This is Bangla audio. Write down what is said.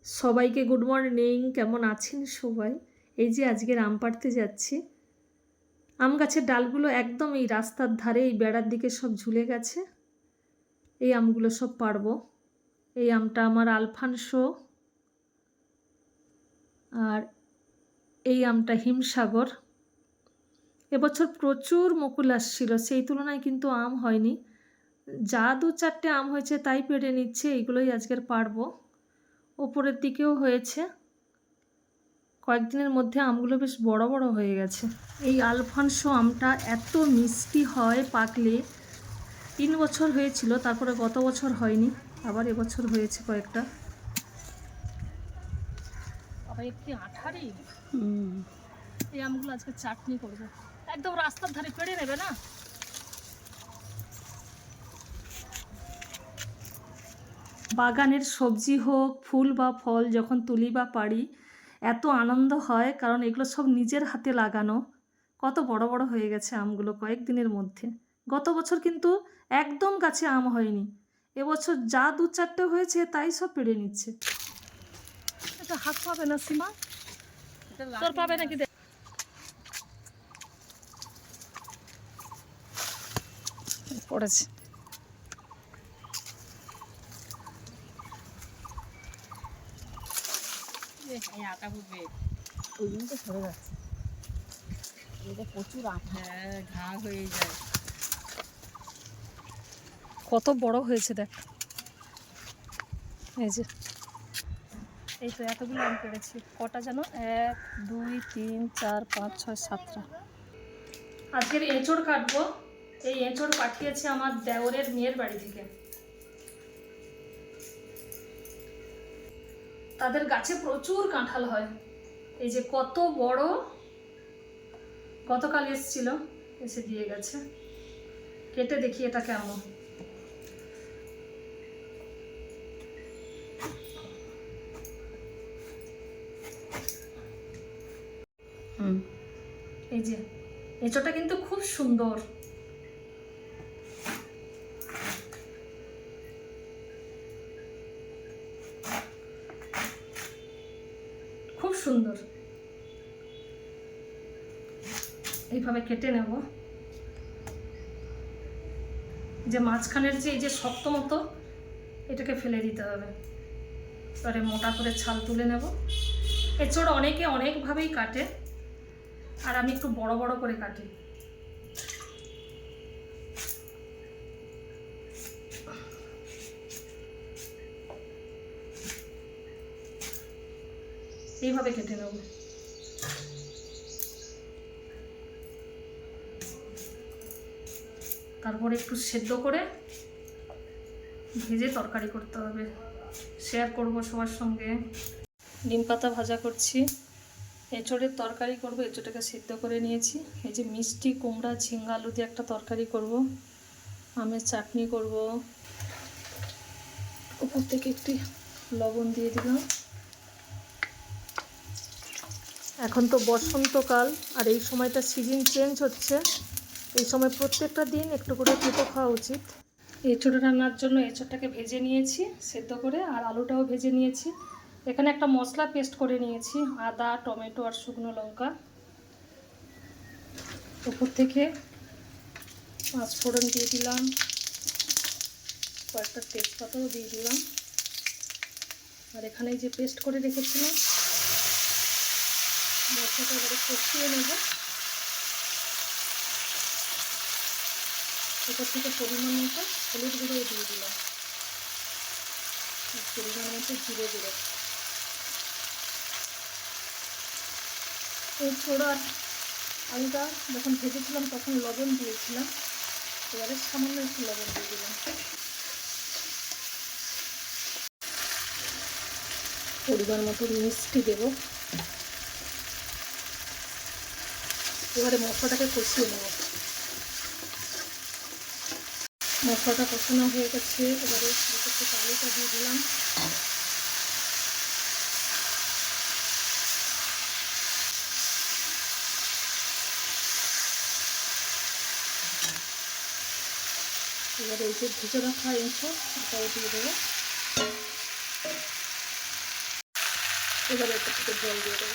সবাইকে গুড মর্নিং। কেমন আছেন সবাই? এই যে আজকের আম পাড়তে যাচ্ছি। আম গাছের ডালগুলো একদম এই রাস্তার ধারে এই বেড়ার দিকে সব ঝুলে গেছে। এই আমগুলো সব পাড়বো। এই আমটা আমার আলফানসো, আর এই আমটা হিমসাগর। এবছর প্রচুর মুকুল আসছিল, সেই তুলনায় কিন্তু আম হয়নি। যা 2-4টে আম হয়েছে তাই পেড়ে নিচ্ছে, এইগুলোই আজকের পাড়বো। ওপরের দিকেও হয়েছে। কয়েকদিনের মধ্যে আমগুলো বেশ বড় বড় হয়ে গেছে। এই আলফানসো আমটা এত মিষ্টি হয় পাকলে। 3 বছর হয়েছিল, তারপরে গত বছর হয়নি, আবার এবছর হয়েছে কয়েকটা। আবার একটি আঠারি। এই আমগুলো আজকে চাটনি করব। একদম রাস্তার ধারে পেড়ে নেবে না? বাগানের সবজি হোক, ফুল বা ফল যখন তুলি বা পাড়ি, এত আনন্দ হয়, কারণ এগুলো সব নিজের হাতে লাগানো। কত বড় বড় হয়ে গেছে আমগুলো কয়েকদিনের মধ্যে। গত বছর কিন্তু একদম গাছে আম হয়নি, এবছর যা 2-4টে হয়েছে তাই সব পেড়ে নিচ্ছে। এটা হাত পাবে না সীমা? তোর পাবে নাকি? পড়েছে। আটা বুঝবে ওই জন্য তো সরে যাচ্ছে। এটা প্রচুর আঠা, ঘা হয়ে যায়। কত বড় হয়েছে দেখ। এই যে এই তো এতগুলো আম পেড়েছি। কটা যেন? 1 2 3 4 5 6 7টা। আজকের এঁচড় কাটবো। এই এঁচড় পাঠিয়েছে আমার দেওরের মেয়ের বাড়ি থেকে। তাদের গাছে প্রচুর কাঁঠাল হয়। এই যে কত বড়, গতকাল এসেছিল, এসে দিয়ে গেছে। কেটে দেখি এটা কেমন। এই যে এঁচড়টা কিন্তু খুব সুন্দর। খুব সুন্দর। এইভাবে কেটে নেব। যে মাঝখানের যে এই যে শক্ত মতো, এটাকে ফেলে দিতে হবে। এবারে মোটা করে ছাল তুলে নেব। এঁচড় অনেকে অনেকভাবেই কাটে, আর আমি একটু বড় বড় করে কাটি। এইভাবে কেটে নেব। তারপরে একটু সেদ্ধ করে ভেজে তরকারি করতে হবে। শেয়ার করব সবার সঙ্গে। নিম পাতা ভাজা করছি, এঁচড়ের তরকারি করব। এঁচড়টাকে সিদ্ধ করে নিয়েছি। এই যে মিষ্টি কুমড়া ঝিঙ্গা আলু দিয়ে একটা তরকারি করব। আমের চাটনি করব। উপর থেকে একটু লবণ দিয়ে দিলাম। এখন তো বসন্তকাল, আর এই সময়টা সিজন চেঞ্জ হচ্ছে। এই সময় প্রত্যেকটা দিন একটু করে খেতে খাওয়া উচিত। এঁচড় রান্নার জন্য এঁচড়টাকে ভেজে নিয়েছি সেদ্ধ করে, আর আলুটাও ভেজে নিয়েছি। এখানে একটা মশলা পেস্ট করে নিয়েছি, আদা, টমেটো আর শুকনো লঙ্কা। উপর থেকে পাঁচফোড়ন দিয়ে দিলাম, কয়েকটা তেজপাতাও দিয়ে দিলাম। আর এখানে যে পেস্ট করে রেখেছিলাম, মশলাটা এবারে কষিয়ে নেব। উপর থেকে পরিমাণ মতো হলুদ গুঁড়ো দিয়ে দিলাম, পরিমাণ মতো জিরে গুঁড়ো। এই ছোড়া আলুটা যখন ভেজেছিলাম তখন লবণ দিয়েছিলাম, এবারে সামান্য একটু লবণ দিয়ে দিলাম। পরিমাণ মতো মিষ্টি দেব। এবারে মশলাটাকে কষিয়ে নেব। মশলাটা কষানো হয়ে গেছে, এবারে একটু আলুটা দিয়ে দিলাম। এবারে এই যে ভেজে রাখা এঁচড় এটাও দিয়ে দেবো। এবারে একটা থেকে জল দিয়ে দেবো।